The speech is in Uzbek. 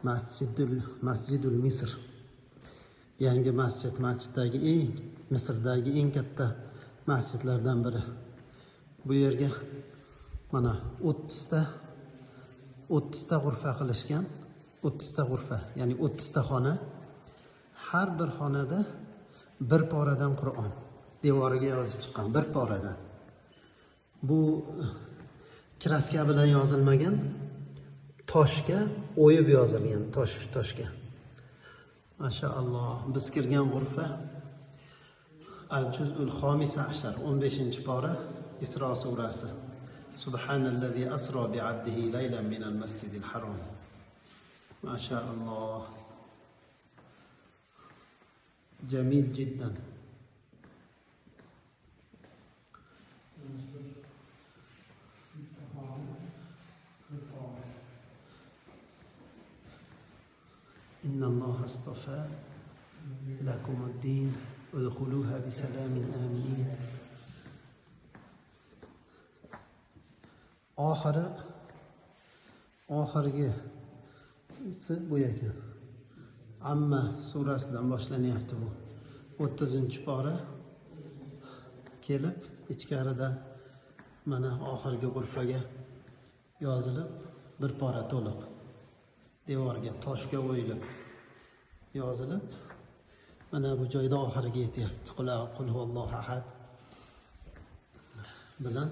Masjidul Misr. Yangi masjiddagi Misrdagi eng katta masjidlardan biri. Bu yerga mana 30 ta g'urfa qilishgan. 30 ta g'urfa, ya'ni 30 ta xona. Har bir xonada bir poradan Qur'on devoriga yozib chiqqan, bir poradan. Bu kraska bilan yozilmagan, toshga o'yib yozilgan, toshga. Mashaalloh, biz kirgan g'urfa Al-Juz'ul Xomisa ashar, 15-pora, Isro surasi. Subhanallazi asro bi 'abdihi laylan minal masjidil harom. Mashaalloh. Jamil jiddan. Inna Allah astafa lakum ad-din udkhuluha bi salamin amin. Oxirgi bu ekan. Amma surasidan boshlanyapti bu. 30-pora kelib, ichkarida mana oxirgi g'urfaga yozilib, bir pora to'liq devorga toshga o'yilib yozilib, mana bu joyda oxiriga yetyapti. Qul huvallohu ahad bilan